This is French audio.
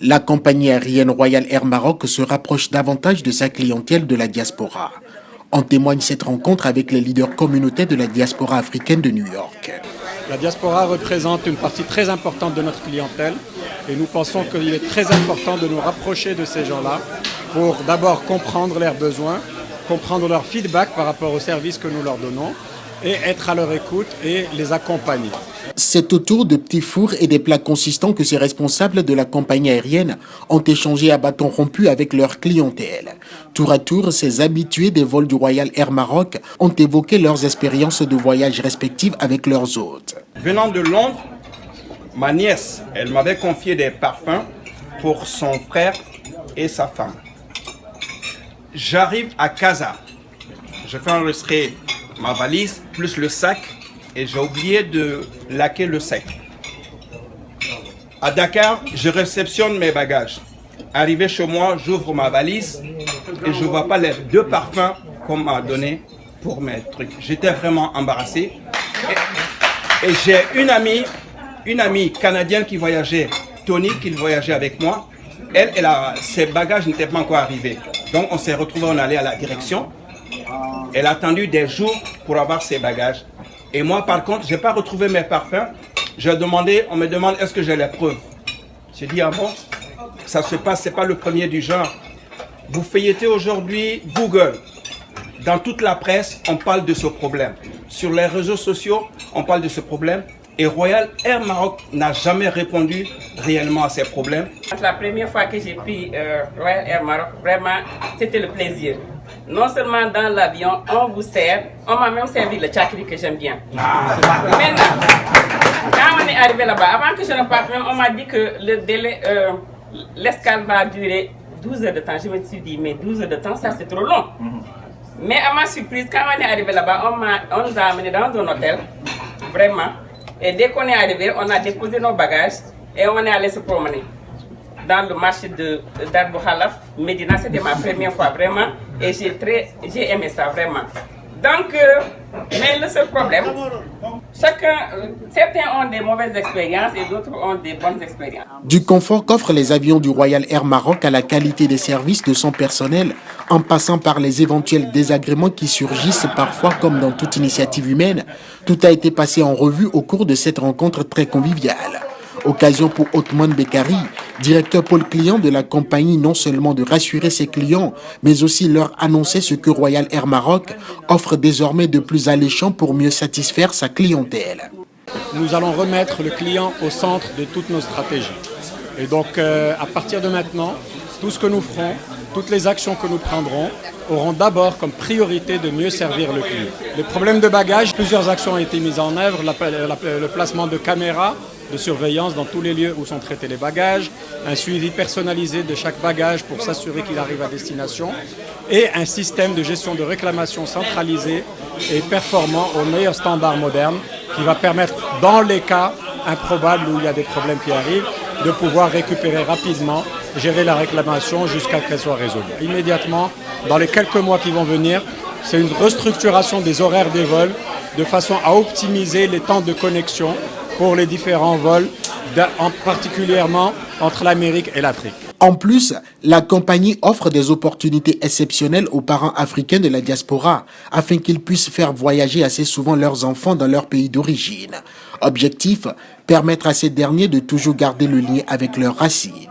La compagnie aérienne Royal Air Maroc se rapproche davantage de sa clientèle de la diaspora. En témoigne cette rencontre avec les leaders communautaires de la diaspora africaine de New York. La diaspora représente une partie très importante de notre clientèle et nous pensons qu'il est très important de nous rapprocher de ces gens-là pour d'abord comprendre leurs besoins, comprendre leur feedback par rapport aux services que nous leur donnons et être à leur écoute et les accompagner. C'est autour de petits fours et des plats consistants que ces responsables de la compagnie aérienne ont échangé à bâton rompu avec leur clientèle. Tour à tour, ces habitués des vols du Royal Air Maroc ont évoqué leurs expériences de voyage respectives avec leurs hôtes. Venant de Londres, ma nièce, elle m'avait confié des parfums pour son frère et sa femme. J'arrive à Casa, je fais enregistrer ma valise plus le sac et j'ai oublié de laquer le sac. À Dakar, je réceptionne mes bagages. Arrivé chez moi, j'ouvre ma valise et je ne vois pas les 2 parfums qu'on m'a donné pour mes trucs. J'étais vraiment embarrassé. Et j'ai une amie canadienne qui voyageait, Tony, qui voyageait avec moi. Elle, ses bagages n'étaient pas encore arrivés. Donc on s'est retrouvés, on allait à la direction. Elle a attendu des jours pour avoir ses bagages. Et moi, par contre, je n'ai pas retrouvé mes parfums. On me demande est-ce que j'ai les preuves. J'ai dit, ah bon, ça se passe, ce n'est pas le premier du genre. Vous feuilletez aujourd'hui Google. Dans toute la presse, on parle de ce problème. Sur les réseaux sociaux, on parle de ce problème. Et Royal Air Maroc n'a jamais répondu réellement à ces problèmes. La première fois que j'ai pris Royal Air Maroc, vraiment, c'était le plaisir. Non seulement dans l'avion, on vous sert, on m'a même servi le chakri que j'aime bien. Maintenant, quand on est arrivé là-bas, avant que je ne parte même, on m'a dit que le délai, l'escale va durer 12 heures de temps. Je me suis dit, mais 12 heures de temps, ça c'est trop long. Mais à ma surprise, quand on est arrivé là-bas, on nous a amenés dans un hôtel, vraiment. Et dès qu'on est arrivé, on a déposé nos bagages et on est allé se promener dans le marché d'Arbou Khalaf, Médina. C'était ma première fois, vraiment. Et j'ai aimé ça, vraiment. Donc, mais le seul problème, certains ont des mauvaises expériences et d'autres ont des bonnes expériences. Du confort qu'offrent les avions du Royal Air Maroc à la qualité des services de son personnel, en passant par les éventuels désagréments qui surgissent parfois comme dans toute initiative humaine, tout a été passé en revue au cours de cette rencontre très conviviale. Occasion pour Othman Bekari, directeur pôle client de la compagnie, non seulement de rassurer ses clients, mais aussi leur annoncer ce que Royal Air Maroc offre désormais de plus alléchant pour mieux satisfaire sa clientèle. Nous allons remettre le client au centre de toutes nos stratégies. Et donc, à partir de maintenant, tout ce que nous ferons, toutes les actions que nous prendrons auront d'abord comme priorité de mieux servir le client. Les problèmes de bagages, plusieurs actions ont été mises en œuvre, le placement de caméras de surveillance dans tous les lieux où sont traités les bagages, un suivi personnalisé de chaque bagage pour s'assurer qu'il arrive à destination et un système de gestion de réclamation centralisé et performant aux meilleurs standards modernes qui va permettre, dans les cas improbables où il y a des problèmes qui arrivent, de pouvoir récupérer rapidement, gérer la réclamation jusqu'à qu'elle soit résolue. Immédiatement, dans les quelques mois qui vont venir, c'est une restructuration des horaires des vols de façon à optimiser les temps de connexion pour les différents vols, particulièrement entre l'Amérique et l'Afrique. En plus, la compagnie offre des opportunités exceptionnelles aux parents africains de la diaspora afin qu'ils puissent faire voyager assez souvent leurs enfants dans leur pays d'origine. Objectif, permettre à ces derniers de toujours garder le lien avec leurs racines.